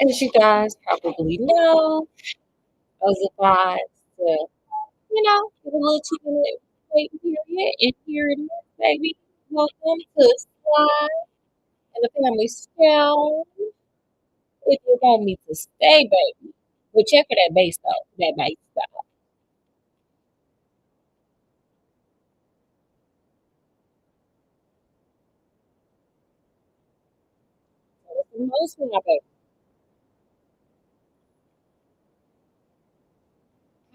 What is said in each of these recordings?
As you guys probably know, I was advised to, get a little 2 minute waiting period, and here it is, baby. Welcome to Slide and the Family Show. If you want me to stay, baby. But check for that bass though, that bass though. So it's the most one, baby.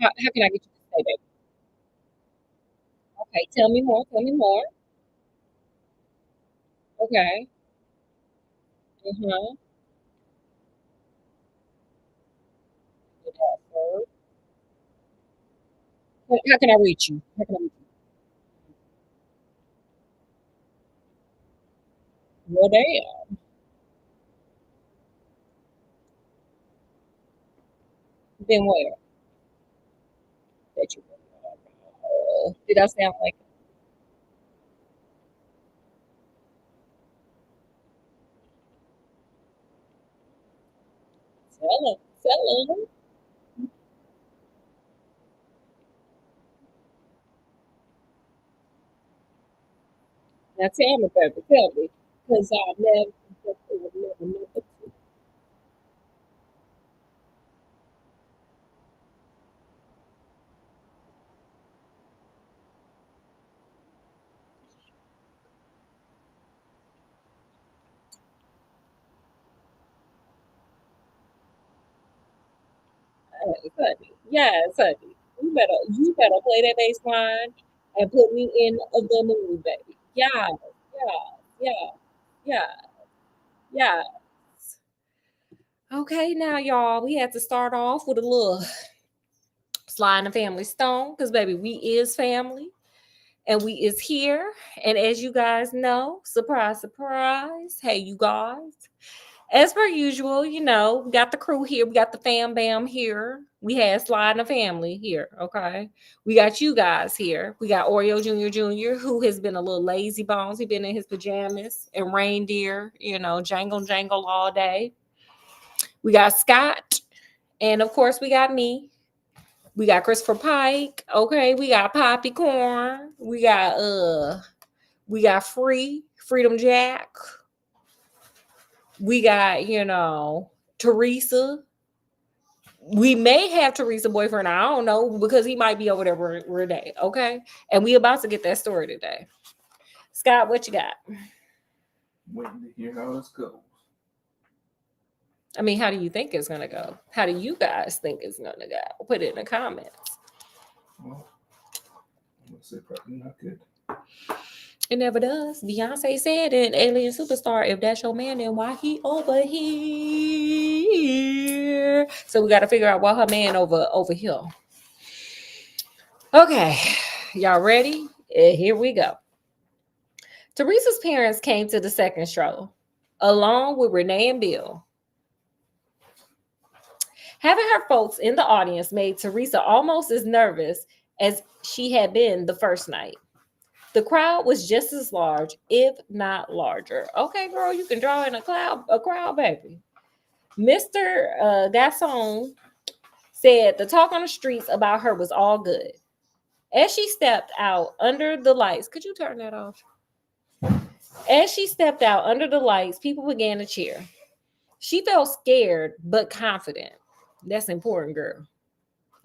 How can I get you to stay, baby? Okay, tell me more, tell me more. Okay. Uh-huh. Good answer. How can I reach you? How can I reach you? Well, damn. Then where? That you did I sound like tell him. Now tell me, baby, tell me. Because I never. Honey. Yes, honey. You better play that bass line and put me in the mood, baby. Yeah, yeah, yeah, yeah, yeah. Okay, now y'all, we had to start off with a little sliding the family stone because baby, we is family. And we is here. And as you guys know, surprise, surprise. Hey, you guys. As per usual, we got the crew here. We got the fam bam here. We had Sly and the family here. Okay. We got you guys here. We got Oreo Jr., who has been a little lazy bones. He been in his pajamas and reindeer, jangle all day. We got Scott. And of course, we got me. We got Christopher Pike. Okay. We got Poppy Corn. We got Freedom Jack. We got, Teresa. We may have Teresa boyfriend. I don't know because he might be over there today. Okay. And we about to get that story today. Scott, what you got? Waiting to hear how this goes. I mean, how do you think it's gonna go? How do you guys think it's gonna go? Put it in the comments. Well, I'm gonna say probably not good. It never does. Beyonce said in Alien Superstar, if that's your man, then why he over here? So we got to figure out why her man over here. Okay, y'all ready? Here we go. Teresa's parents came to the second show, along with Renee and Bill. Having her folks in the audience made Teresa almost as nervous as she had been the first night. The crowd was just as large, if not larger. Okay, girl, you can draw in a crowd, baby. Mr. Gasson said the talk on the streets about her was all good. As she stepped out under the lights, could you turn that off? As she stepped out under the lights, people began to cheer. She felt scared but confident. That's important, girl.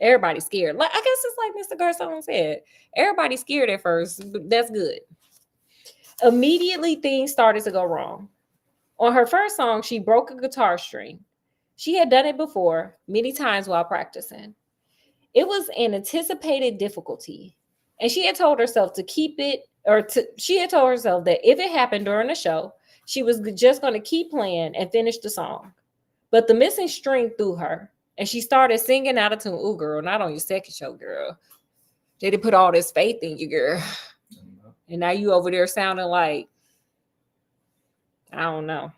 Everybody's scared. Like I guess it's like Mr. Garcon said. Everybody's scared at first, but that's good. Immediately, things started to go wrong. On her first song, she broke a guitar string. She had done it before, many times while practicing. It was an anticipated difficulty, and she had told herself to keep it, she had told herself that if it happened during the show, she was just going to keep playing and finish the song. But the missing string threw her, and she started singing out of tune. Ooh, girl, not on your second show, girl. They didn't put all this faith in you, girl. And now you over there sounding like, I don't know.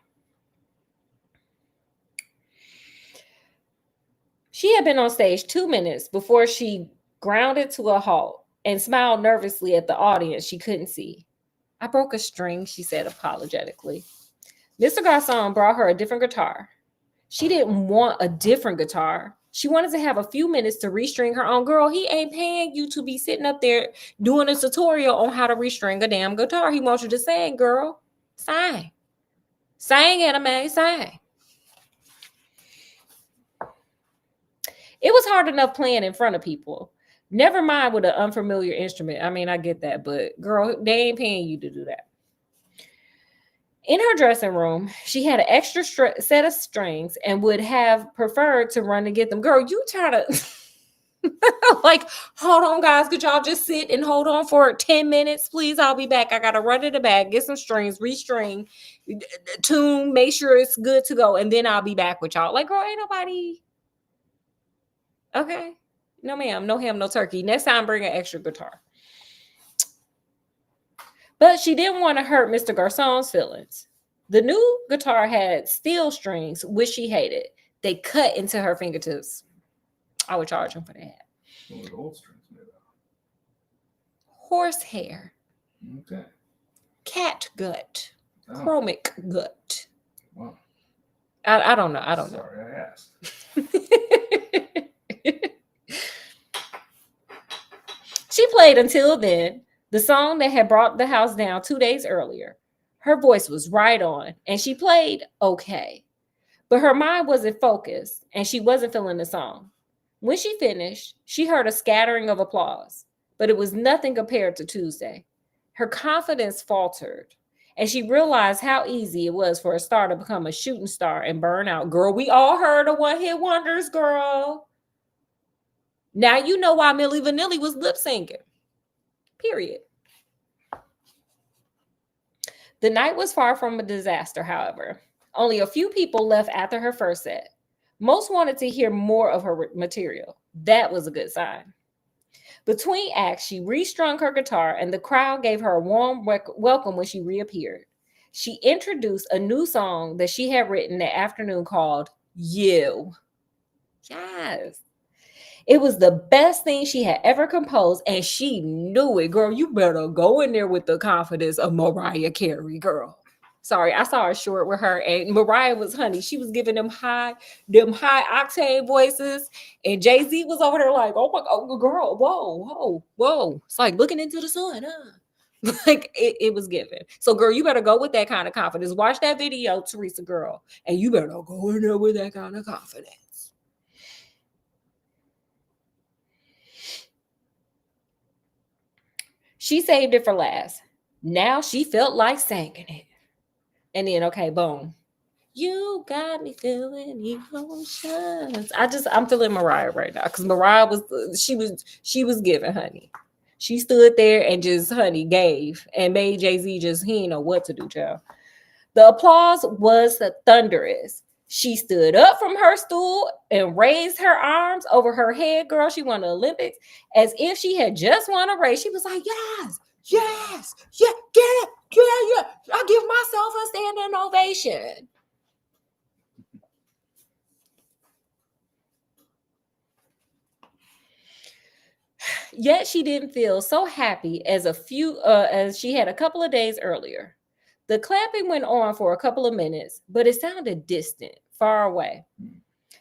She had been on stage 2 minutes before she grounded to a halt and smiled nervously at the audience she couldn't see. I broke a string, she said apologetically. Mr. Garcon brought her a different guitar. She didn't want a different guitar. She wanted to have a few minutes to restring her own. Girl, he ain't paying you to be sitting up there doing a tutorial on how to restring a damn guitar. He wants you to sing, girl. Sing. Sing, anime, sing. It was hard enough playing in front of people. Never mind with an unfamiliar instrument. I mean, I get that, but girl, they ain't paying you to do that. In her dressing room, she had an extra set of strings and would have preferred to run to get them. Girl, you try to like, hold on, guys. Could y'all just sit and hold on for 10 minutes, please? I'll be back. I gotta run to the back, get some strings, restring, tune, make sure it's good to go, and then I'll be back with y'all. Like, girl, ain't nobody. Okay. No, ma'am. No ham, no turkey. Next time, bring an extra guitar. But she didn't want to hurt Mr. Garçon's feelings. The new guitar had steel strings, which she hated. They cut into her fingertips. I would charge him for that. What were the old strings made of? Horsehair. Okay. Cat gut. Oh. Chromic gut. Wow. I don't know. I don't know. Sorry, I asked. She played until then the song that had brought the house down 2 days earlier. Her voice was right on, and she played okay. But her mind wasn't focused, and she wasn't feeling the song. When she finished, she heard a scattering of applause, but it was nothing compared to Tuesday. Her confidence faltered, and she realized how easy it was for a star to become a shooting star and burn out. Girl, we all heard of one-hit wonders, girl. Now you know why Milli Vanilli was lip syncing. Period. The night was far from a disaster, however. Only a few people left after her first set. Most wanted to hear more of her material. That was a good sign. Between acts, she restrung her guitar, and the crowd gave her a warm welcome when she reappeared. She introduced a new song that she had written that afternoon called You. Yes. It was the best thing she had ever composed, and she knew it. Girl, you better go in there with the confidence of Mariah Carey, girl. Sorry, I saw her short with her, and Mariah was, honey, she was giving them high octane voices, and Jay-Z was over there like, oh my God, girl, whoa. It's like looking into the sun, huh? Like it was given. So, girl, you better go with that kind of confidence. Watch that video, Teresa, girl, and you better go in there with that kind of confidence. She saved it for last. Now she felt like singing it. And then, okay, boom. You got me feeling emotions. I'm feeling Mariah right now because Mariah she was giving, honey. She stood there and just, honey, gave and made Jay-Z just, he didn't know what to do, child. The applause was thunderous. She stood up from her stool and raised her arms over her head, girl. She won the Olympics as if she had just won a race. She was like, yes, yeah, get it, yeah. I give myself a standing ovation. Yet she didn't feel so happy as she had a couple of days earlier. The clapping went on for a couple of minutes, but it sounded distant, far away.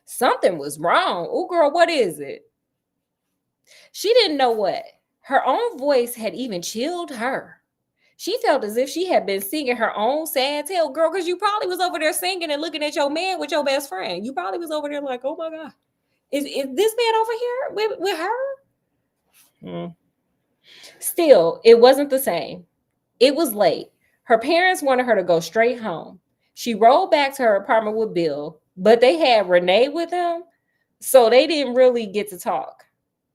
Something was wrong. Oh, girl, what is it? She didn't know what. Her own voice had even chilled her. She felt as if she had been singing her own sad tale, girl, because you probably was over there singing and looking at your man with your best friend. You probably was over there like, oh my God, is this man over here with her? Still, it wasn't the same. It was late. Her parents wanted her to go straight home. She rolled back to her apartment with Bill, but they had Renee with them, so they didn't really get to talk.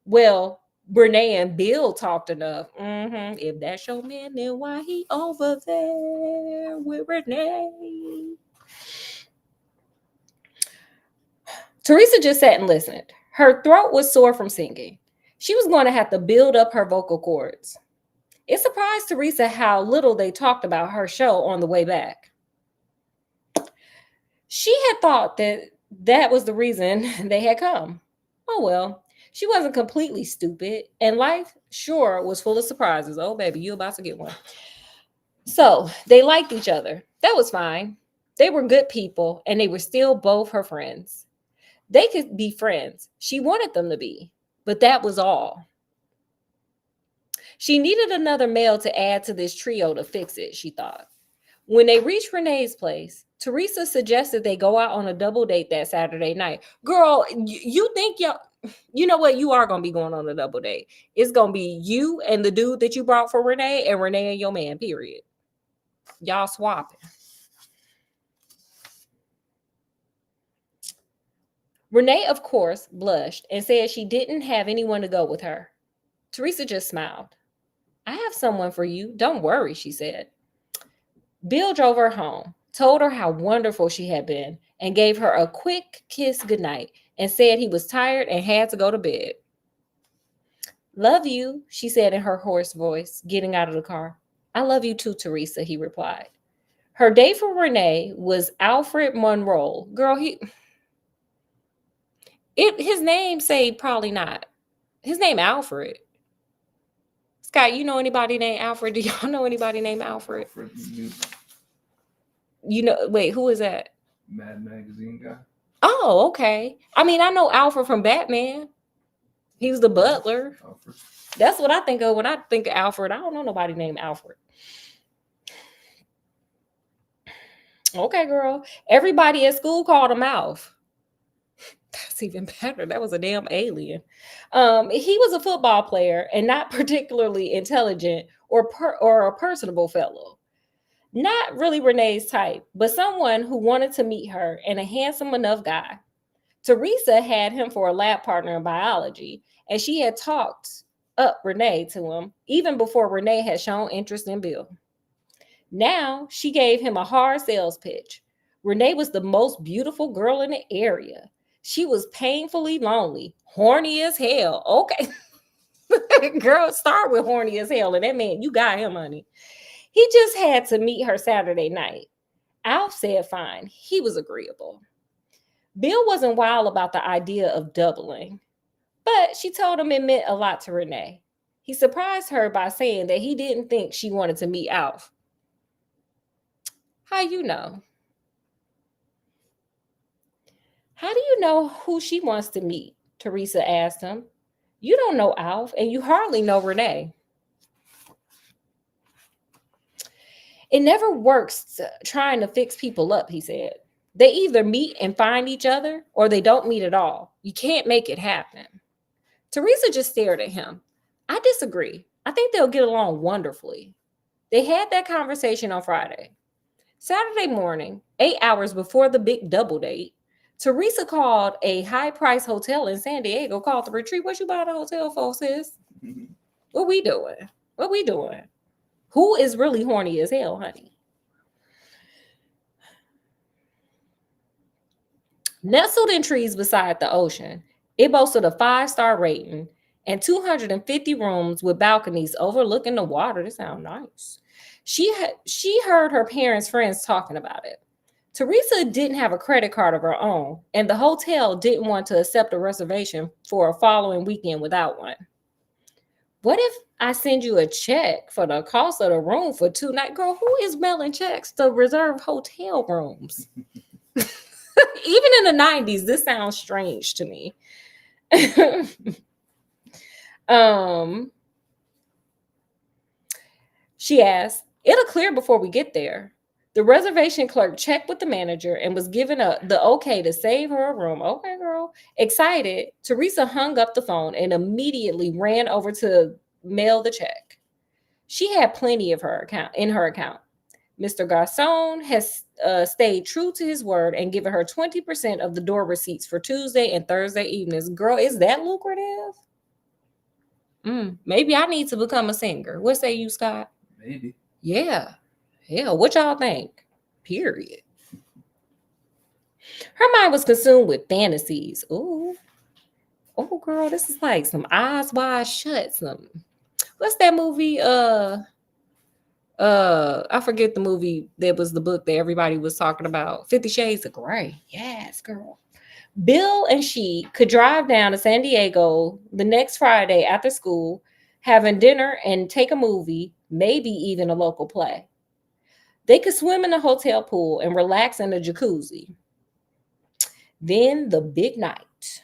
Well, Renee and Bill talked enough. If that's your man, then why he over there with Renee? Teresa just sat and listened. Her throat was sore from singing. She was going to have to build up her vocal cords. It surprised Teresa how little they talked about her show on the way back. She had thought that was the reason they had come. Oh well, she wasn't completely stupid, and life sure was full of surprises. Oh baby, you about to get one. So they liked each other. That was fine. They were good people, and they were still both her friends. They could be friends. She wanted them to be, but that was all. She needed another male to add to this trio to fix it, she thought. When they reached Renee's place, Teresa suggested they go out on a double date that Saturday night. Girl, you think you know what? You are going to be going on a double date. It's going to be you and the dude that you brought for Renee and Renee and your man, period. Y'all swapping. Renee, of course, blushed and said she didn't have anyone to go with her. Teresa just smiled. I have someone for you. Don't worry, she said. Bill drove her home, told her how wonderful she had been, and gave her a quick kiss goodnight and said he was tired and had to go to bed. Love you, she said in her hoarse voice, getting out of the car. I love you too, Teresa, he replied. Her date for Renee was Alfred Monroe. Girl, his name say probably not. His name Alfred. Scott, you know anybody named Alfred? Do y'all know anybody named Alfred? You know, wait, who is that? Mad Magazine guy. Oh, okay. I mean, I know Alfred from Batman. He was the butler. Alfred. That's what I think of when I think of Alfred. I don't know nobody named Alfred. Okay, girl. Everybody at school called him Alf. That's even better. That was a damn alien. He was a football player and not particularly intelligent or a personable fellow. Not really Renee's type, but someone who wanted to meet her and a handsome enough guy. Teresa had him for a lab partner in biology, and she had talked up Renee to him even before Renee had shown interest in Bill. Now she gave him a hard sales pitch. Renee was the most beautiful girl in the area. She was painfully lonely, horny as hell. Okay. Girl, start with horny as hell, and that man, you got him, honey. He just had to meet her Saturday night. Alf said fine. He was agreeable. Bill wasn't wild about the idea of doubling, but she told him it meant a lot to Renee. He surprised her by saying that he didn't think she wanted to meet Alf. How you know? How do you know who she wants to meet? Teresa asked him. You don't know Alf, and you hardly know Renee. It never works trying to fix people up, he said. They either meet and find each other, or they don't meet at all. You can't make it happen. Teresa just stared at him. I disagree. I think they'll get along wonderfully. They had that conversation on Friday. Saturday morning, 8 hours before the big double date, Teresa called a high-priced hotel in San Diego called The Retreat. What you buying a hotel for, sis? What we doing? What we doing? Who is really horny as hell, honey? Nestled in trees beside the ocean, it boasted a 5-star rating and 250 rooms with balconies overlooking the water. This sounds nice. She heard her parents' friends talking about it. Teresa didn't have a credit card of her own, and the hotel didn't want to accept a reservation for a following weekend without one. What if I send you a check for the cost of the room for 2 nights? Girl, who is mailing checks to reserve hotel rooms? Even in the 90s, this sounds strange to me. She asked, it'll clear before we get there. The reservation clerk checked with the manager and was given the okay to save her a room. Okay, girl. Excited, Teresa hung up the phone and immediately ran over to mail the check. She had plenty of her account. Mr. Garcon has stayed true to his word and given her 20% of the door receipts for Tuesday and Thursday evenings. Girl, is that lucrative? Maybe I need to become a singer. What say you, Scott? Maybe. Yeah. Hell, what y'all think? Period. Her mind was consumed with fantasies. Ooh. Oh, girl, this is like some Eyes Wide Shut. What's that movie? I forget the movie that was the book that everybody was talking about. 50 Shades of Grey. Yes, girl. Bill and she could drive down to San Diego the next Friday after school, having dinner and take a movie, maybe even a local play. They could swim in the hotel pool and relax in a jacuzzi. Then the big night.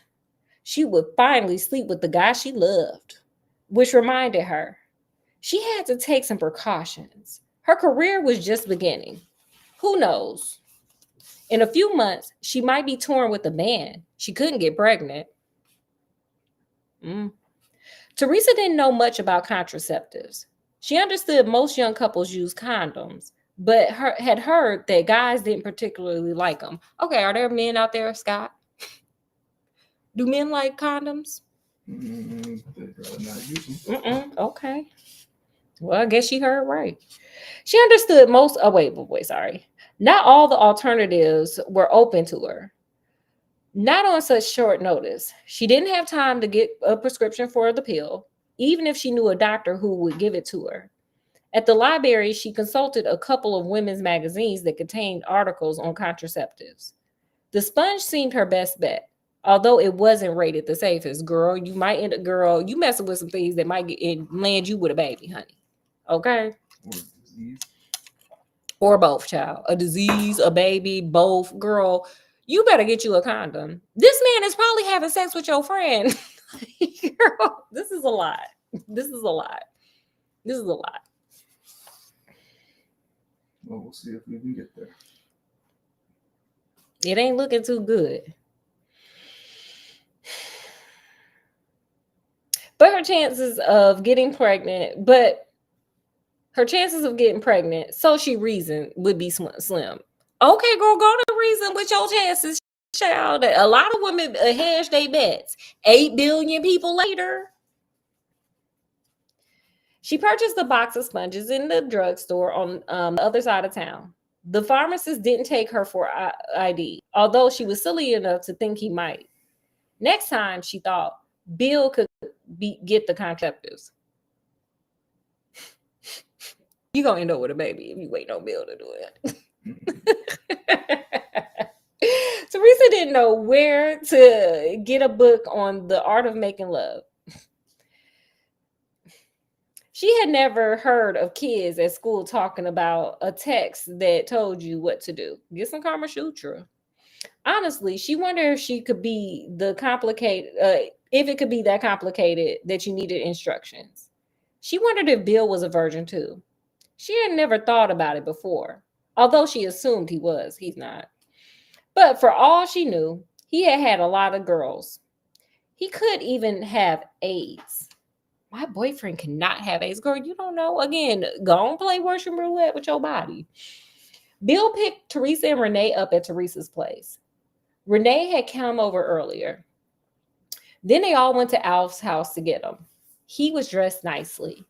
She would finally sleep with the guy she loved, which reminded her she had to take some precautions. Her career was just beginning. Who knows? In a few months, she might be torn with a man. She couldn't get pregnant. Mm. Teresa didn't know much about contraceptives. She understood most young couples use condoms, but had heard that guys didn't particularly like them. Okay, are there men out there, Scott? Do men like condoms? They'd rather not use them. Okay. Well, I guess she heard right. She understood most. Oh, wait, sorry. Not all the alternatives were open to her. Not on such short notice. She didn't have time to get a prescription for the pill, even if she knew a doctor who would give it to her. At the library, she consulted a couple of women's magazines that contained articles on contraceptives. The sponge seemed her best bet, although it wasn't rated the safest. Girl, you might end up, you messing with some things that might land you with a baby, honey. Okay? Or disease. Or both, child. A disease, a baby, both. Girl, you better get you a condom. This man is probably having sex with your friend. Girl, this is a lot. This is a lot. Well, we'll see if we can get there. It ain't looking too good. But her chances of getting pregnant, so she reasoned, would be slim. Okay, girl, go to reason with your chances, child. A lot of women hedge their bets. 8 billion people later. She purchased a box of sponges in the drugstore on the other side of town. The pharmacist didn't take her for ID, although she was silly enough to think he might. Next time, she thought, Bill could get the contraceptives. You're going to end up with a baby if you wait on Bill to do it. Teresa didn't know where to get a book on the art of making love. She had never heard of kids at school talking about a text that told you what to do. Get some Kama Sutra. Honestly, she wondered if she could be if it could be that complicated that you needed instructions. She wondered if Bill was a virgin too. She had never thought about it before, although she assumed he was. He's not. But for all she knew, he had a lot of girls. He could even have AIDS. My boyfriend cannot have AIDS. Girl, you don't know. Again, go and play Russian roulette with your body. Bill picked Teresa and Renee up at Teresa's place. Renee had come over earlier. Then they all went to Alf's house to get him. He was dressed nicely.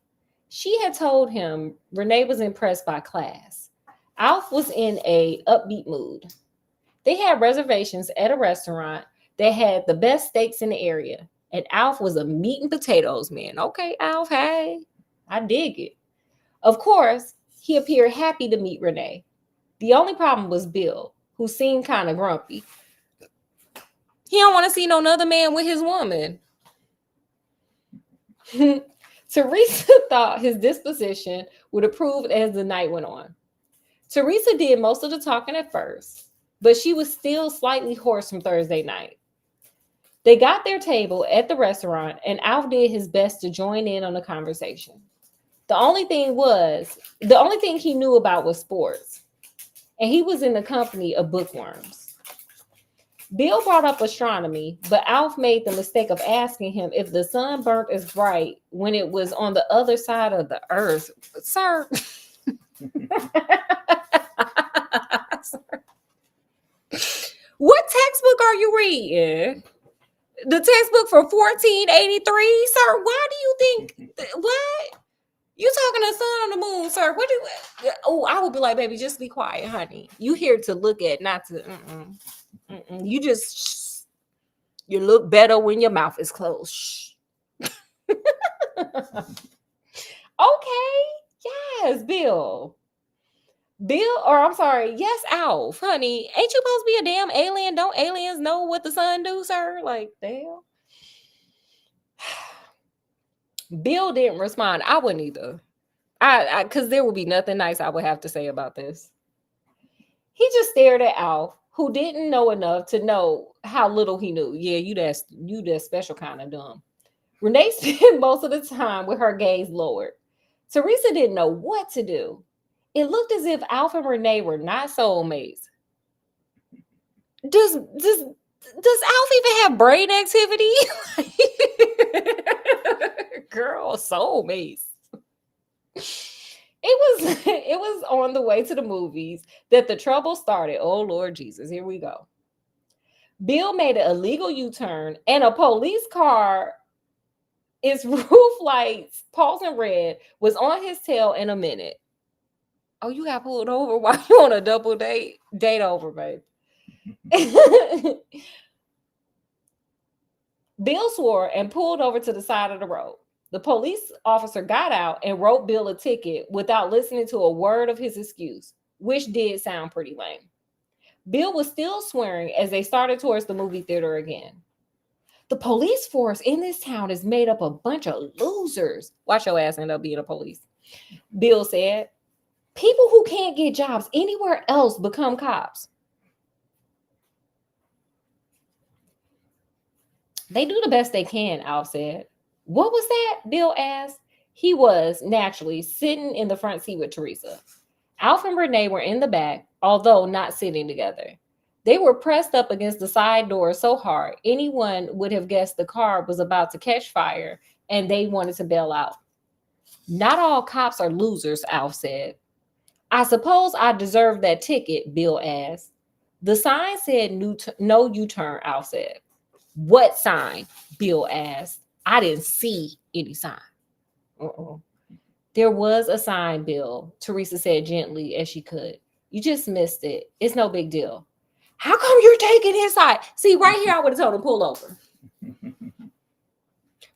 She had told him Renee was impressed by class. Alf was in an upbeat mood. They had reservations at a restaurant that had the best steaks in the area. And Alf was a meat and potatoes man. Okay, Alf, hey, I dig it. Of course, he appeared happy to meet Renee. The only problem was Bill, who seemed kind of grumpy. He don't want to see no other man with his woman. Teresa thought his disposition would improve as the night went on. Teresa did most of the talking at first, but she was still slightly hoarse from Thursday night. They got their table at the restaurant, and Alf did his best to join in on the conversation. The only thing he knew about was sports, and he was in the company of bookworms. Bill brought up astronomy, but Alf made the mistake of asking him if the sun burnt as bright when it was on the other side of the earth. Sir. What textbook are you reading? The textbook from 1483, sir? Why do you think what? You talking to the sun on the moon, sir? What do you? Oh, I would be like, baby, just be quiet, honey. You here to look at, not to. You just you look better when your mouth is closed. Shh. Okay, yes, Bill. Or I'm sorry, yes, Alf, honey. Ain't you supposed to be a damn alien? Don't aliens know what the sun do, sir? Like, damn. Bill didn't respond. I wouldn't either. Because there would be nothing nice I would have to say about this. He just stared at Alf, who didn't know enough to know how little he knew. Yeah, you that special kind of dumb. Renee spent most of the time with her gaze lowered. Teresa didn't know what to do. It looked as if Alf and Renee were not soulmates. Does Alf even have brain activity? Girl, soulmates. It was on the way to the movies that the trouble started. Oh Lord Jesus, here we go. Bill made an illegal U-turn and a police car, its roof lights pulsing red, was on his tail in a minute. Oh, you got pulled over while you on a double date? Date over, babe. Bill swore and pulled over to the side of the road. The police officer got out and wrote Bill a ticket without listening to a word of his excuse, which did sound pretty lame. Bill was still swearing as they started towards the movie theater again. The police force in this town is made up of a bunch of losers. Watch your ass end up being a police. Bill said, people who can't get jobs anywhere else become cops. They do the best they can, Alf said. What was that? Bill asked. He was, naturally, sitting in the front seat with Teresa. Alf and Renee were in the back, although not sitting together. They were pressed up against the side door so hard, anyone would have guessed the car was about to catch fire and they wanted to bail out. Not all cops are losers, Alf said. I suppose I deserve that ticket, Bill asked. The sign said no U-turn, Alf said. What sign? Bill asked. I didn't see any sign. There was a sign, Bill, Teresa said gently as she could. You just missed it. It's no big deal. How come you're taking his side? See, right here, I would have told him, pull over.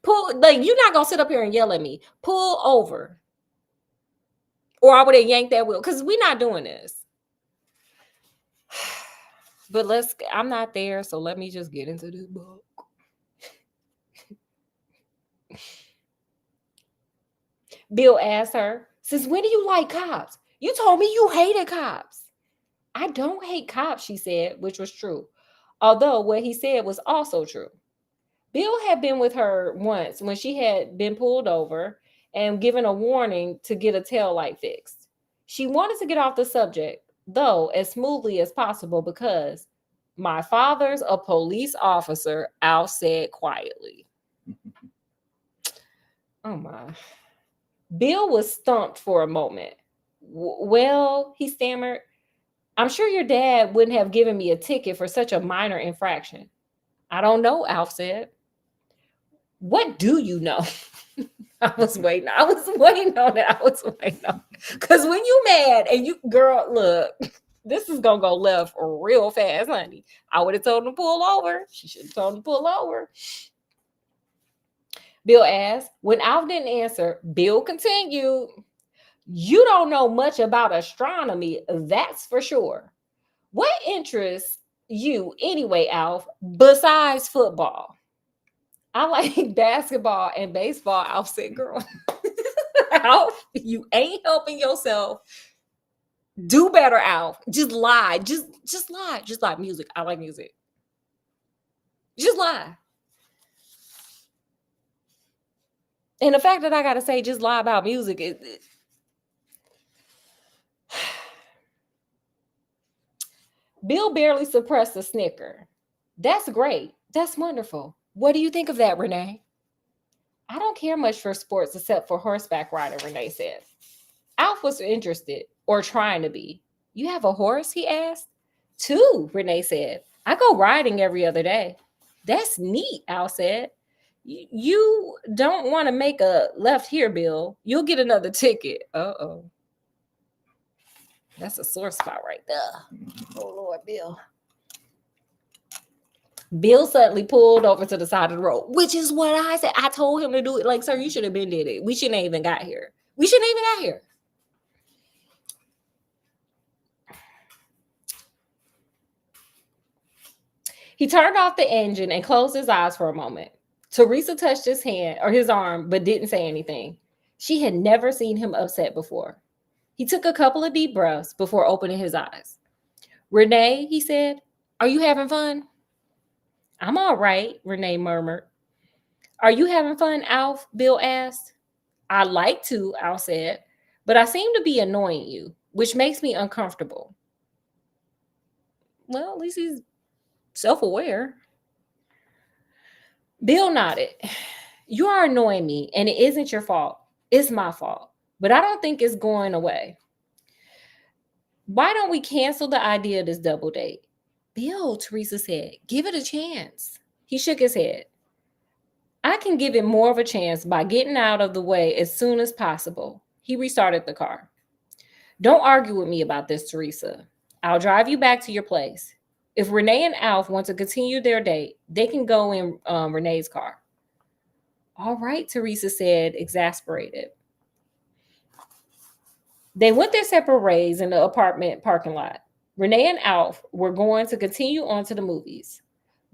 Pull, like, you're not going to sit up here and yell at me. Pull over. Or I would have yanked that wheel, because we're not doing this. But I'm not there, so let me just get into this book. Bill asked her, since when do you like cops? You told me you hated cops. I don't hate cops, she said, which was true. Although what he said was also true. Bill had been with her once when she had been pulled over and given a warning to get a taillight fixed. She wanted to get off the subject, though, as smoothly as possible because my father's a police officer, Al said quietly. Oh my. Bill was stumped for a moment. Well, he stammered, I'm sure your dad wouldn't have given me a ticket for such a minor infraction. I don't know, Alf said. What do you know? I was waiting on that. Because when you mad and you, girl, look, this is going to go left real fast, honey. I would have told him to pull over. She should have told him to pull over. Bill asked. When Alf didn't answer, Bill continued. You don't know much about astronomy, that's for sure. What interests you anyway, Alf, besides football? I like basketball and baseball, Alf said, girl. Alf, you ain't helping yourself. Do better, Alf. Just lie. Just lie. Just lie. Music. I like music. Just lie. And the fact that I got to say just lie about music, Bill barely suppressed a snicker. That's great. That's wonderful. What do you think of that, Renee? I don't care much for sports except for horseback riding, Renee said. Alf was interested, or trying to be. You have a horse, he asked. 2, Renee said. I go riding every other day. That's neat, Al said. You don't want to make a left here, Bill. You'll get another ticket. Uh-oh. That's a sore spot right there. Oh, Lord, Bill. Bill suddenly pulled over to the side of the road, which is what I said. I told him to do it. Like, sir, you should have been did it. We shouldn't have even got here. He turned off the engine and closed his eyes for a moment. Teresa touched his hand or his arm, but didn't say anything. She had never seen him upset before. He took a couple of deep breaths before opening his eyes. Renee, he said, are you having fun? I'm all right, Renee murmured. Are you having fun, Alf? Bill asked. I like to, Al said, but I seem to be annoying you, which makes me uncomfortable. Well, at least he's self-aware. Bill nodded. You are annoying me, and it isn't your fault. It's my fault. But I don't think it's going away. Why don't we cancel the idea of this double date? Bill, Teresa said, give it a chance. He shook his head. I can give it more of a chance by getting out of the way as soon as possible. He restarted the car. Don't argue with me about this, Teresa. I'll drive you back to your place. If Renee and Alf want to continue their date, they can go in Renee's car. All right, Teresa said, exasperated. They went their separate ways in the apartment parking lot. Renee and Alf were going to continue on to the movies,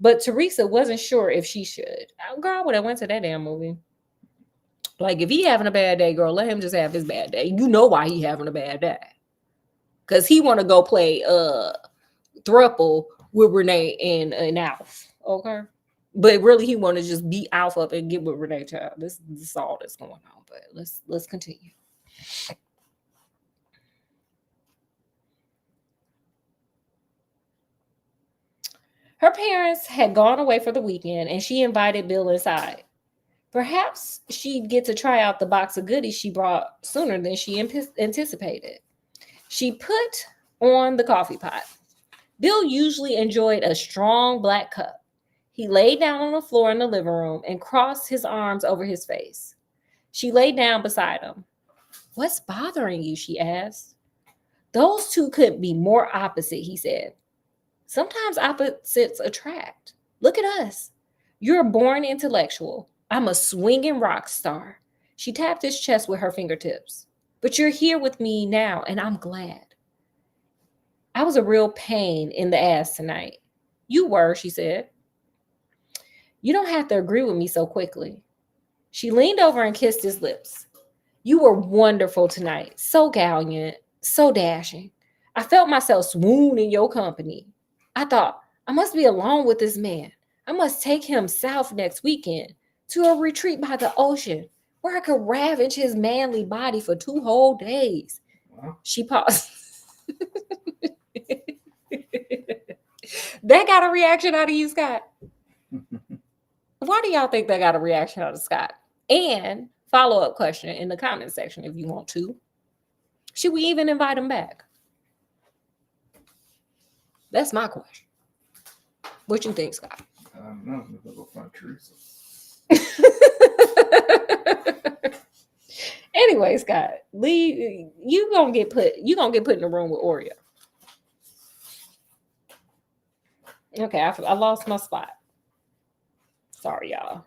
but Teresa wasn't sure if she should. Girl, I would have went to that damn movie. Like, if he having a bad day, girl, let him just have his bad day. You know why he having a bad day. Because he want to go play thruple with Renee and Alf, okay? But really, he want to just beat Alf up and get with Renee child. This is all that's going on, but let's continue. Her parents had gone away for the weekend, and she invited Bill inside. Perhaps she'd get to try out the box of goodies she brought sooner than she anticipated. She put on the coffee pot. Bill usually enjoyed a strong black cup. He laid down on the floor in the living room and crossed his arms over his face. She lay down beside him. What's bothering you? She asked. Those two couldn't be more opposite, he said. Sometimes opposites attract. Look at us. You're a born intellectual. I'm a swinging rock star. She tapped his chest with her fingertips. But you're here with me now, and I'm glad. I was a real pain in the ass tonight. You were, she said. You don't have to agree with me so quickly. She leaned over and kissed his lips. You were wonderful tonight. So gallant, so dashing. I felt myself swoon in your company. I thought, I must be alone with this man. I must take him south next weekend to a retreat by the ocean where I could ravage his manly body for 2 whole days. Wow. She paused. That got a reaction out of you, Scott? Why do y'all think that got a reaction out of Scott? And follow-up question in the comment section if you want to. Should we even invite him back? That's my question. What you think, Scott? I don't know. Maybe I'll find Teresa. Anyway, Scott, you gonna get put in the room with Oreo. Okay, I lost my spot. Sorry, y'all.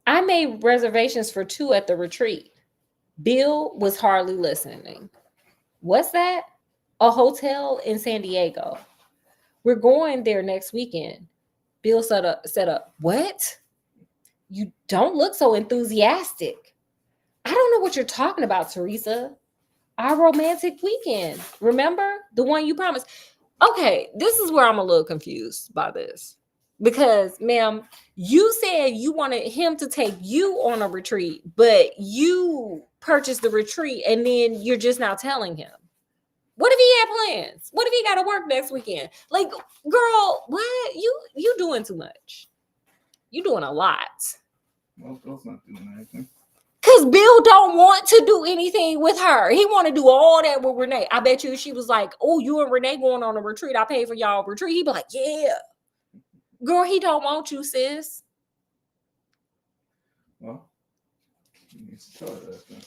I made reservations for 2 at the retreat. Bill was hardly listening. What's that? A hotel in San Diego. We're going there next weekend. Bill set up. What? You don't look so enthusiastic. I don't know what you're talking about, Teresa. Our romantic weekend. Remember? The one you promised. Okay, this is where I'm a little confused by this. Because, ma'am, you said you wanted him to take you on a retreat, but you purchased the retreat and then you're just now telling him. What if he had plans? What if he got to work next weekend? Like, girl, what? You doing too much. You doing a lot. Well, Bill's not doing anything. Because Bill don't want to do anything with her. He want to do all that with Renee. I bet you if she was like, oh, you and Renee going on a retreat. I pay for y'all retreat. He'd be like, yeah. Girl, he don't want you, sis. Well, he needs to tell her that then.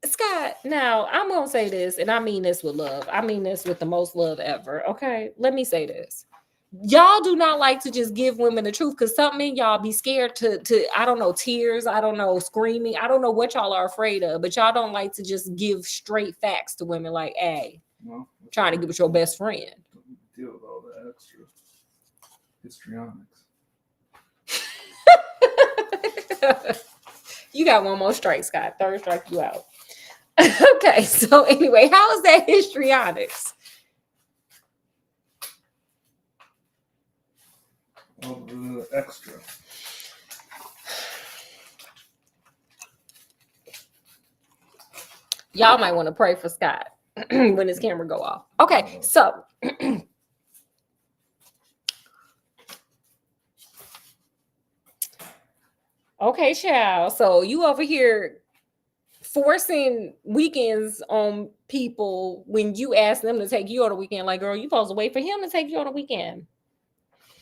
Scott, now I'm going to say this, and I mean this with love. I mean this with the most love ever, okay? Let me say this. Y'all do not like to just give women the truth because something in y'all be scared to I don't know, tears, I don't know, screaming. I don't know what y'all are afraid of, but y'all don't like to just give straight facts to women like, hey, Well, trying to get with your best friend. Deal with all the extra histrionics. You got one more strike, Scott. Third strike, you out. Okay, so anyway, how is that histrionics? Extra. Y'all might want to pray for Scott when his camera go off. Okay, so okay, child. So you over here forcing weekends on people when you ask them to take you on a weekend. Like, girl, you supposed to wait for him to take you on a weekend.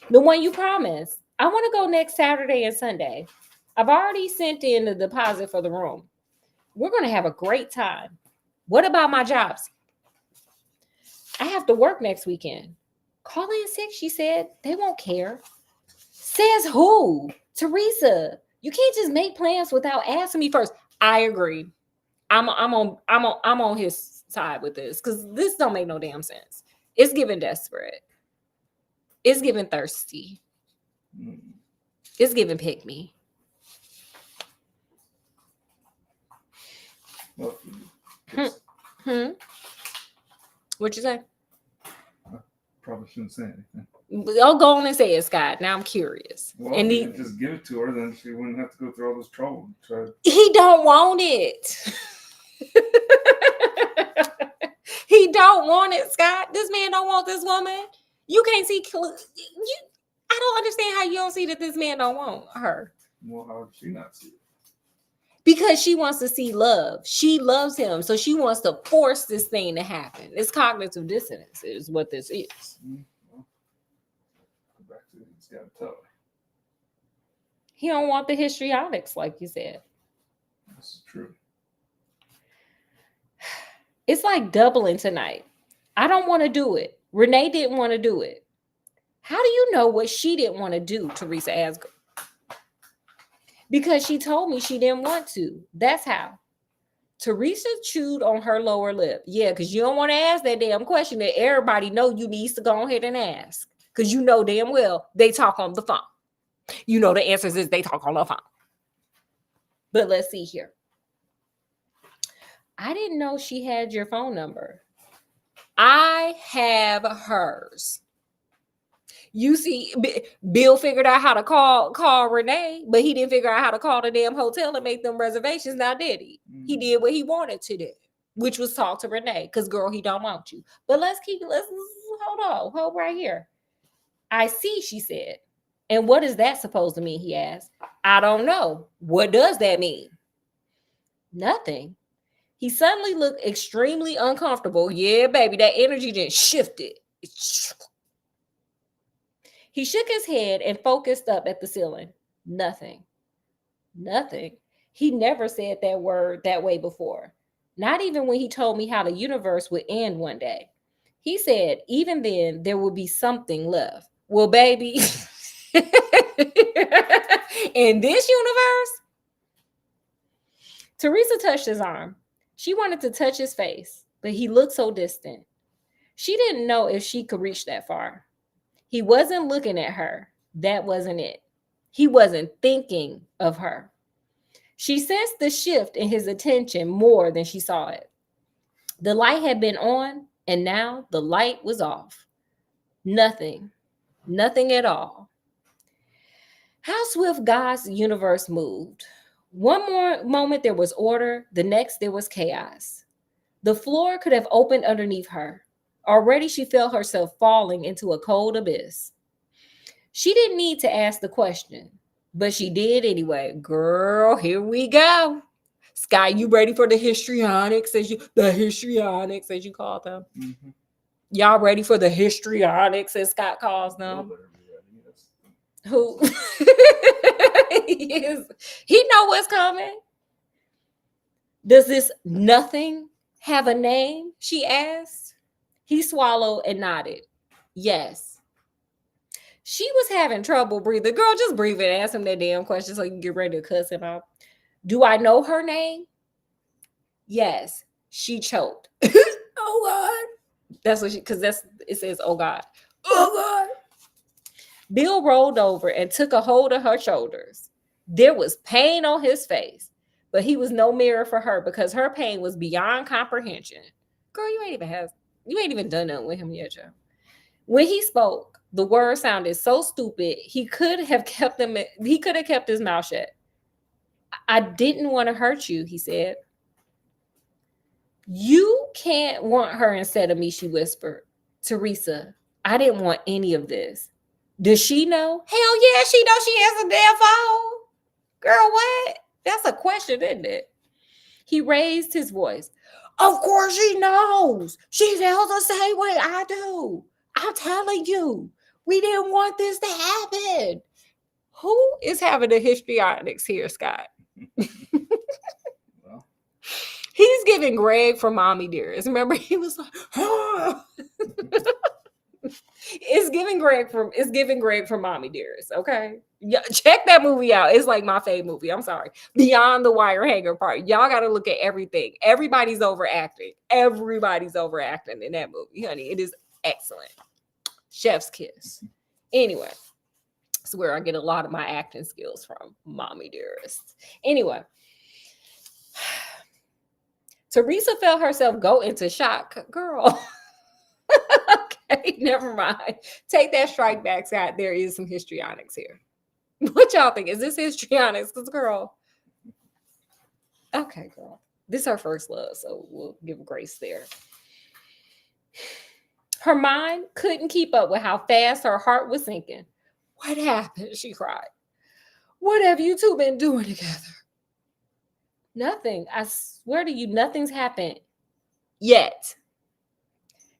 The one you promised. I want to go next Saturday and Sunday. I've already sent in the deposit for the room. We're going to have a great time. What about my jobs? I have to work next weekend. Call in sick, she said. They won't care. Says who? Teresa. You can't just make plans without asking me first. I agree. I'm on his side with this because this don't make no damn sense. It's giving desperate. It's giving thirsty. It's giving pick me. Well, What you say? probably shouldn't say anything. I'll go on and say it, Scott. Now I'm curious. Well, And if you just give it to her, then she wouldn't have to go through all this trouble. he don't want it. He don't want it, Scott. This man don't want this woman. You can't see. I don't understand how you don't see that this man don't want her. Well, how would she not see it? Because she wants to see love. She loves him. So she wants to force this thing to happen. It's cognitive dissonance is what this is. Well, go back to it. He's got to tell her. He don't want the histrionics, like you said. This is true. It's like doubling tonight. I don't want to do it. Renee didn't want to do it. How do you know what she didn't want to do, Teresa Asger? Because she told me she didn't want to. That's how. Teresa chewed on her lower lip. Yeah, because you don't want to ask that damn question that everybody know you needs to go ahead and ask. Because you know damn well they talk on the phone. You know the answers is they talk on the phone. But let's see here. I didn't know she had your phone number. I have hers. You see, Bill figured out how to call Renee, but he didn't figure out how to call the damn hotel and make them reservations. Now, did he? Mm-hmm. He did what he wanted to do, which was talk to Renee, because, girl, he don't want you. But let's hold right here. I see, she said. And what is that supposed to mean, he asked. I don't know. What does that mean? Nothing. He suddenly looked extremely uncomfortable. Yeah, baby, that energy just shifted. He shook his head and focused up at the ceiling. Nothing. Nothing. He never said that word that way before. Not even when he told me how the universe would end one day. He said, even then, there would be something left. Well, baby, in this universe, Teresa touched his arm. She wanted to touch his face, but he looked so distant. She didn't know if she could reach that far. He wasn't looking at her. That wasn't it. He wasn't thinking of her. She sensed the shift in his attention more than she saw it. The light had been on, and now the light was off. Nothing. Nothing at all. How swift God's universe moved. One more moment there was order, the next there was chaos. The floor could have opened underneath her. Already she felt herself falling into a cold abyss. She didn't need to ask the question, but she did anyway. Girl, here we go. Sky, you ready for the histrionics, as you call them? Mm-hmm. Y'all ready for the histrionics, as Scott calls them? Who? He know what's coming. Does this nothing have a name? She asked. He swallowed and nodded. Yes. She was having trouble breathing. Girl, just breathe and ask him that damn question so you can get ready to cuss him out. Do I know her name? Yes. She choked. Oh God. That's what it says, oh God. Oh God. Bill rolled over and took a hold of her shoulders. There was pain on his face, but he was no mirror for her because her pain was beyond comprehension. Girl, you ain't even done nothing with him yet, Joe. When he spoke, the words sounded so stupid. He could have kept his mouth shut. I didn't want to hurt you, he said. You can't want her instead of me, she whispered. Teresa, I didn't want any of this. Does she know? Hell yeah, she knows she has a damn phone. Girl, what? That's a question, isn't it? He raised his voice. Of course she knows. She feels the same way I do. I'm telling you, we didn't want this to happen. Who is having the histrionics here, Scott? Well, He's giving Greg from Mommy Dearest. Remember, he was like, oh. It's giving Greg from Mommy Dearest. Okay, yeah, check that movie out. It's like my favorite movie. I'm sorry, beyond the wire hanger part. Y'all got to look at everything. Everybody's overacting. Everybody's overacting in that movie, honey. It is excellent. Chef's kiss. Anyway, it's where I get a lot of my acting skills from. Mommy Dearest. Anyway. Teresa felt herself go into shock. Girl. Okay, never mind. Take that strike back, Scott. There is some histrionics here. What y'all think? Is this histrionics? Because, girl. Okay, girl. This is her first love, so we'll give grace there. Her mind couldn't keep up with how fast her heart was sinking. What happened? She cried. What have you two been doing together? Nothing. I swear to you, nothing's happened yet.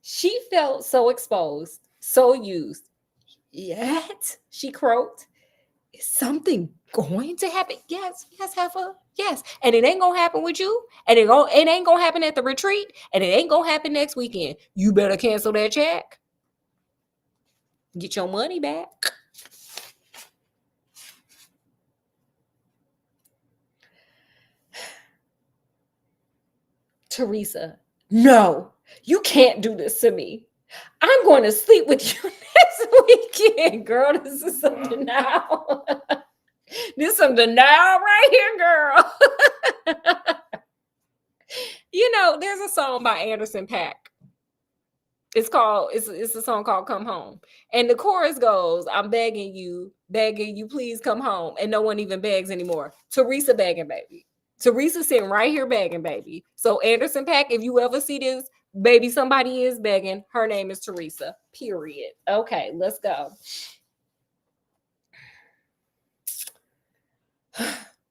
She felt so exposed, so used. Yet, she croaked. Is something going to happen? Yes, Heifer. Yes. And it ain't gonna happen with you. And it ain't gonna happen at the retreat. And it ain't gonna happen next weekend. You better cancel that check. Get your money back. Teresa, no, you can't do this to me. I'm going to sleep with you next weekend, girl. This is some denial. This is some denial right here, girl. You know, there's a song by Anderson .Paak. It's a song called Come Home. And the chorus goes, I'm begging you, please come home. And no one even begs anymore. Teresa begging, baby. Teresa sitting right here begging, baby. So Anderson .Paak, if you ever see this, baby, somebody is begging. Her name is Teresa, period. Okay, let's go.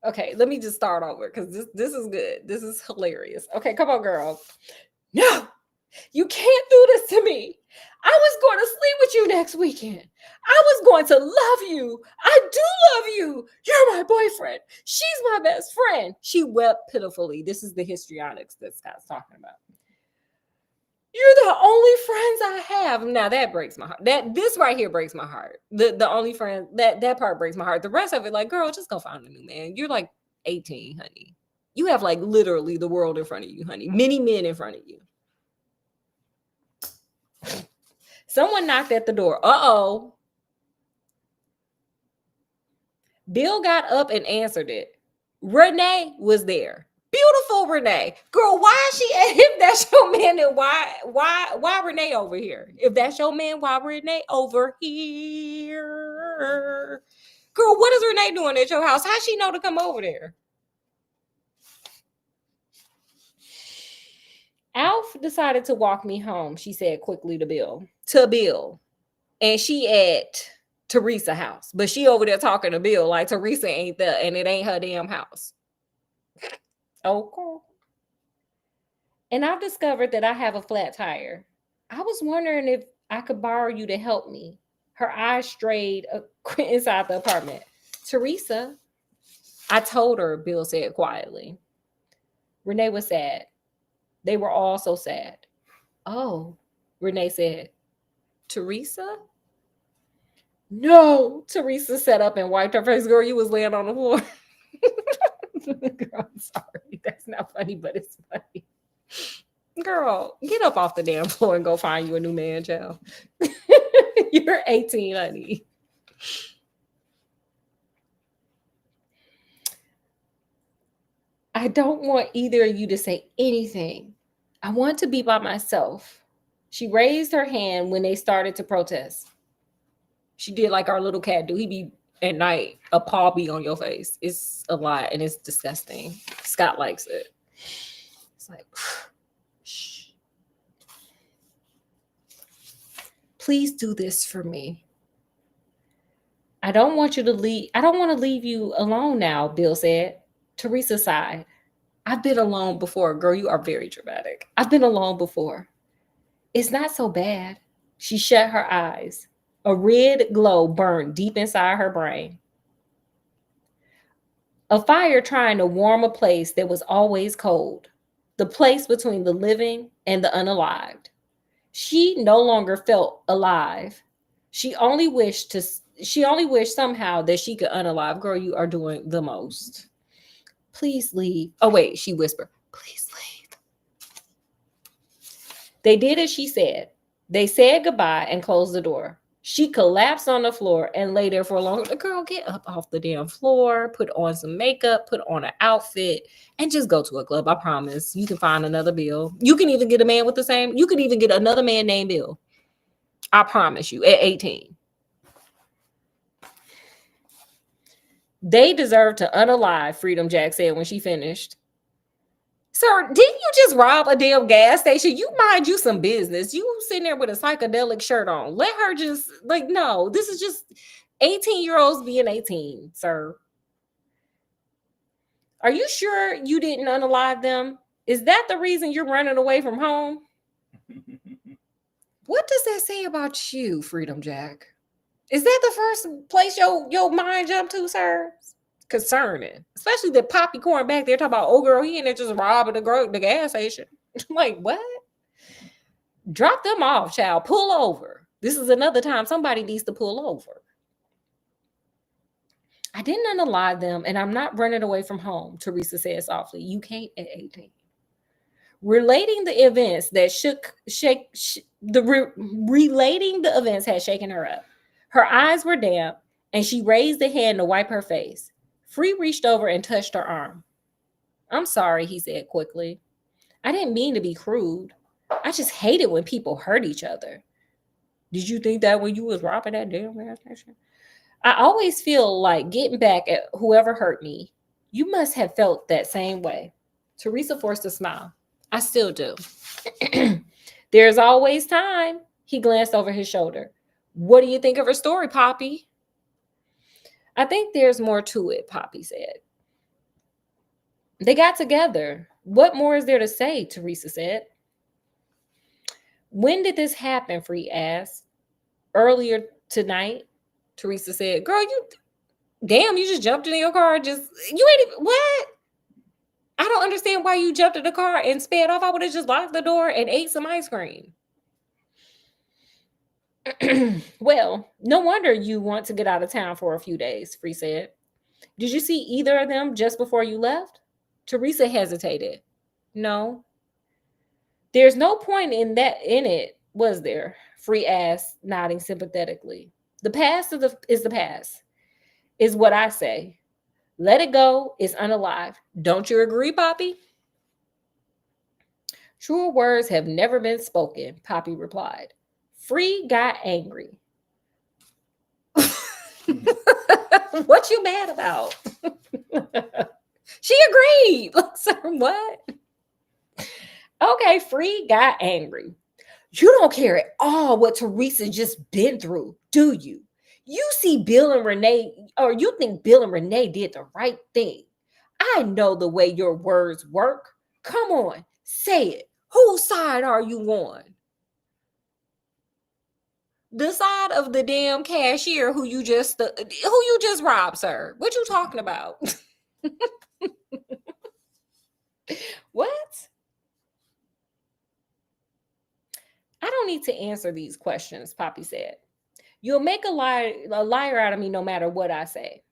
Okay, let me just start over because this is good. This is hilarious. Okay, come on, girl. No, you can't do this to me. I was going to sleep with you next weekend. I was going to love you. I do love you. You're my boyfriend. She's my best friend. She wept pitifully. This is the histrionics that Scott's talking about. You're the only friends I have. Now that breaks my heart. This right here breaks my heart. The only friend, that part breaks my heart. The rest of it, like, girl, just go find a new man. You're like 18, honey. You have like literally the world in front of you, honey. Many men in front of you. Someone knocked at the door. Uh-oh. Bill got up and answered it. Renee was there. Beautiful Renee. Girl, why is she if that's your man, then why Renee over here? If that's your man, why Renee over here? Girl, what is Renee doing at your house? How she know to come over there? Alf decided to walk me home, she said quickly to Bill. And she at Teresa's house. But she over there talking to Bill like Teresa ain't there and it ain't her damn house. Okay. And I've discovered that I have a flat tire. I was wondering if I could borrow you to help me. Her eyes strayed inside the apartment. Teresa, I told her, Bill said quietly. Renee was sad. They were all so sad. Oh, Renee said. Teresa? No. Teresa sat up and wiped her face. Girl, you was laying on the floor. Girl, I'm sorry. That's not funny, but it's funny. Girl, get up off the damn floor and go find you a new man, child. You're 18, honey. I don't want either of you to say anything. I want to be by myself. She raised her hand when they started to protest. She did like our little cat do. He be at night, a paw be on your face. It's a lot and it's disgusting. Scott likes it. It's like, shh. Please do this for me. I don't want you to leave. I don't want to leave you alone now, Bill said. Teresa sighed. I've been alone before. Girl, you are very dramatic. I've been alone before. It's not so bad. She shut her eyes. A red glow burned deep inside her brain. A fire trying to warm a place that was always cold. The place between the living and the unalived. She no longer felt alive. She only wished somehow that she could unalive. Girl, you are doing the most. Please leave. Oh, wait, she whispered, please leave. They did as she said. They said goodbye and closed the door. She collapsed on the floor and lay there for a long time. Girl, get up off the damn floor, put on some makeup, put on an outfit, and just go to a club. I promise. You can find another Bill. You can even get a man with the same. You could even get another man named Bill. I promise you, at 18. They deserve to unalive, Freedom Jack said when she finished. Sir, didn't you just rob a damn gas station? You mind you some business. You sitting there with a psychedelic shirt on. Let her just, like, no, this is just 18-year-olds being 18, sir. Are you sure you didn't unalive them? Is that the reason you're running away from home? What does that say about you, Freedom Jack? Is that the first place your mind jumped to, sir? Concerning, especially the poppy corn back there talking about, oh girl, he in there just robbing the gas station. Like, what? Drop them off, child. Pull over. This is another time somebody needs to pull over. I didn't unalive them, and I'm not running away from home, Teresa said softly. You can't at 18. Relating the events had shaken her up. Her eyes were damp, and she raised a hand to wipe her face. Free reached over and touched her arm. I'm sorry, he said quickly. I didn't mean to be crude. I just hate it when people hurt each other. Did you think that when you was robbing that damn gas station? I always feel like getting back at whoever hurt me. You must have felt that same way. Teresa forced a smile. I still do. There's always time. He glanced over his shoulder. What do you think of her story, Poppy? I think there's more to it, Poppy said. They got together. What more is there to say? Teresa said. When did this happen? Free asked. Earlier tonight, Teresa said. Girl, you just jumped in your car. You ain't even, what? I don't understand why you jumped in the car and sped off. I would have just locked the door and ate some ice cream. Well, no wonder you want to get out of town for a few days, Free said. Did you see either of them just before you left? Teresa hesitated. No. There's no point in it, was there? Free asked, nodding sympathetically. The past is the past, is what I say. Let it go. It's unalive. Don't you agree, Poppy? Truer words have never been spoken, Poppy replied. Free got angry. What you mad about? She agreed. Sir, what? Okay, Free got angry. You don't care at all what Teresa just been through, do you? You see Bill and Renee, or you think Bill and Renee did the right thing. I know the way your words work. Come on, say it. Whose side are you on? The side of the damn cashier who you just robbed, sir. What you talking about? What? I don't need to answer these questions, Poppy said. You'll make a liar out of me no matter what I say.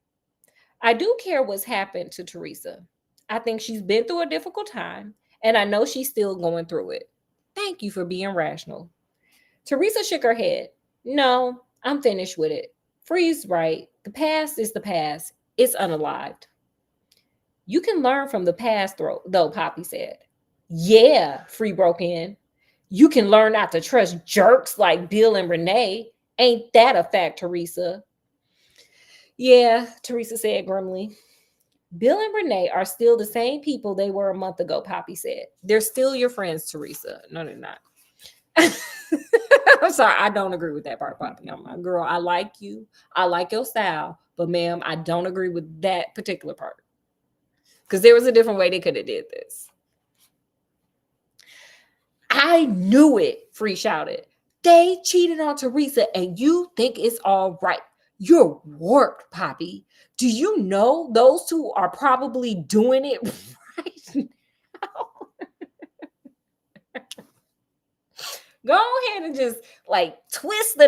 I do care what's happened to Teresa. I think she's been through a difficult time, and I know she's still going through it. Thank you for being rational. Teresa shook her head. No, I'm finished with it. Free's right. The past is the past. It's unalived. You can learn from the past, though, Poppy said. Yeah, Free broke in. You can learn not to trust jerks like Bill and Renee. Ain't that a fact, Teresa? Yeah, Teresa said grimly. Bill and Renee are still the same people they were a month ago, Poppy said. They're still your friends, Teresa. No, they're not. I'm sorry, I don't agree with that part, Poppy. I'm like, girl, I like you. I like your style. But ma'am, I don't agree with that particular part. Because there was a different way they could have did this. I knew it, Free shouted. They cheated on Teresa and you think it's all right. You're warped, Poppy. Do you know those two are probably doing it right now? Go ahead and just like twist the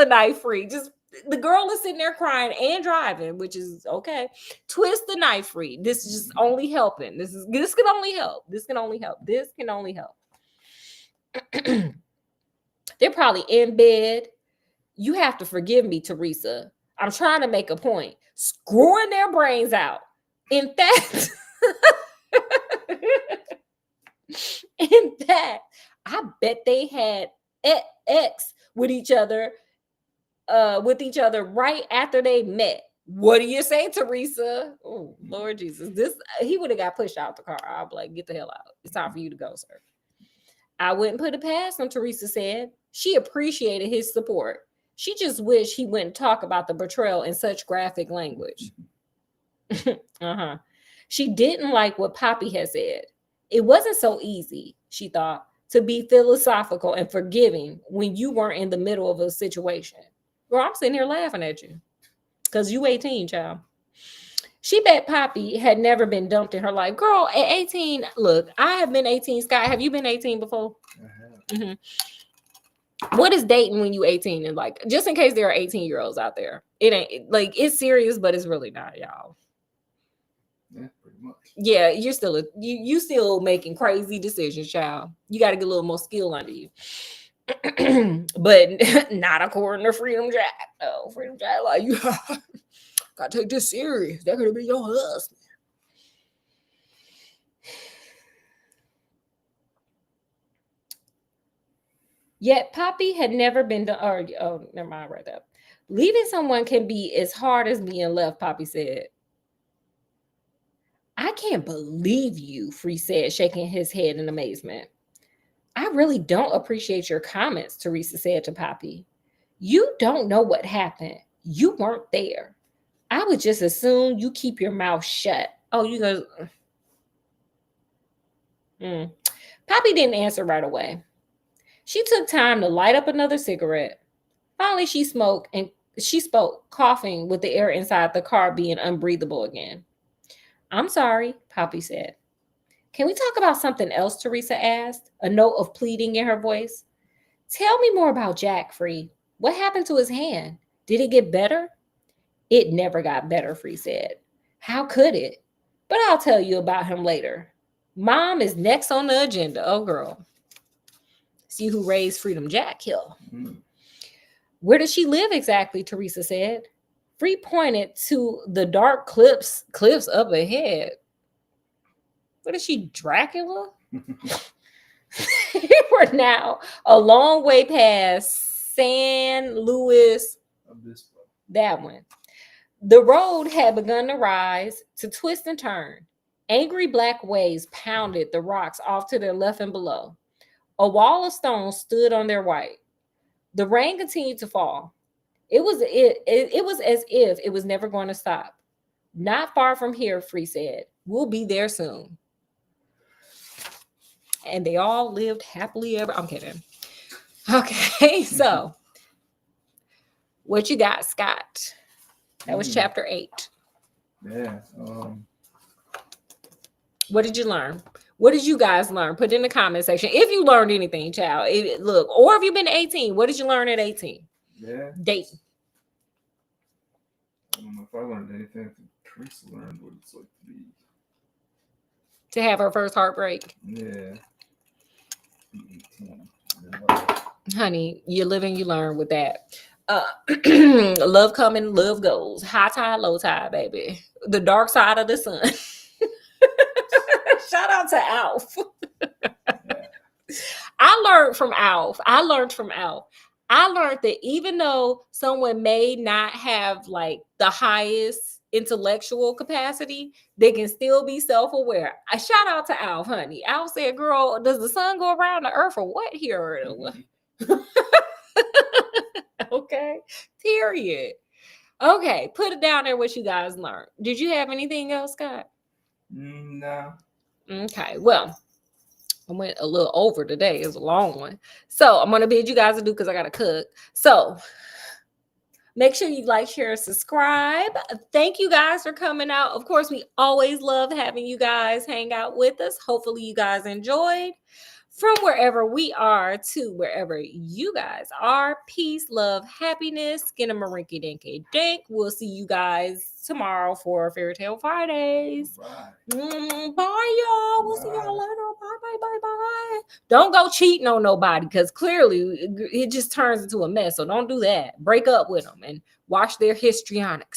knife, Free. Just the girl is sitting there crying and driving, which is okay. Twist the knife, Free. This is just only helping. This can only help. This can only help. This can only help. They're probably in bed. You have to forgive me, Teresa. I'm trying to make a point. Screwing their brains out. In fact, I bet they had X with each other right after they met. What do you say, Teresa? Oh, Lord Jesus. He would have got pushed out the car. I'll be like, get the hell out. It's time for you to go, sir. I wouldn't put it past him, Teresa said. She appreciated his support. She just wished he wouldn't talk about the betrayal in such graphic language. She didn't like what Poppy had said. It wasn't so easy, she thought, to be philosophical and forgiving when you weren't in the middle of a situation. Girl, I'm sitting here laughing at you because you 18, child. She bet Poppy had never been dumped in her life. Girl, at 18, look, I have been 18. Scott, have you been 18 before? I have. What is dating when you 18? And like, just in case there are 18-year-olds out there, it ain't like it's serious, but it's really not, y'all. Yeah, pretty much. Yeah, you're still you still making crazy decisions, child. You got to get a little more skill under you. But not according to Freedom Jack. Oh, Freedom Jack, like you gotta take this serious. That could have been your husband. Yet Poppy had never been done. Oh, never mind, right there. Leaving someone can be as hard as being left, Poppy said. I can't believe you, Free said, shaking his head in amazement. I really don't appreciate your comments, Teresa said to Poppy. You don't know what happened. You weren't there. I would just assume you keep your mouth shut. Oh, you guys. Poppy didn't answer right away. She took time to light up another cigarette. Finally, she spoke, coughing with the air inside the car being unbreathable again. I'm sorry, Poppy said. Can we talk about something else, Teresa asked, a note of pleading in her voice. Tell me more about Jack, Free. What happened to his hand? Did it get better? It never got better, Free said. How could it? But I'll tell you about him later. Mom is next on the agenda. Oh, girl. See who raised Freedom Jack here. Where does she live exactly? Teresa said. Free pointed to the dark cliffs up ahead. What is she, Dracula? We're now a long way past San Luis. Obispo. That one. The road had begun to rise, to twist and turn. Angry black waves pounded the rocks off to their left and below. A wall of stone stood on their right. The rain continued to fall. It was as if it was never going to stop. Not far from here, Free said. We'll be there soon. And they all lived happily ever. I'm kidding. Okay, so what you got, Scott? That was chapter 8. Yeah. What did you learn? What did you guys learn? Put it in the comment section if you learned anything, child. Look, or if you've been 18, what did you learn at 18? Yeah. Dating. I don't know if I learned anything. Teresa learned what it's like to be. To have her first heartbreak. Yeah. Be 18. Honey, you live and you learn with that. Love coming, love goes. High tide, low tide, baby. The dark side of the sun. Shout out to Alf. I learned from Alf. I learned that even though someone may not have like the highest intellectual capacity, they can still be self-aware. I shout out to Alf, honey. Alf said, girl, does the sun go around the earth or what here? Okay. Period. Okay. Put it down there what you guys learned. Did you have anything else, Scott? No. Okay. Well, I went a little over today. It was a long one. So I'm going to bid you guys adieu because I got to cook. So make sure you like, share, subscribe. Thank you guys for coming out. Of course, we always love having you guys hang out with us. Hopefully you guys enjoyed. From wherever we are to wherever you guys are, peace, love, happiness, skinamarinky dinky dink. We'll see you guys tomorrow for Fairy Tale Fridays. Bye. Bye, y'all. We'll see y'all later. Bye, bye, bye, bye. Don't go cheating on nobody because clearly it just turns into a mess. So don't do that. Break up with them and watch their histrionics.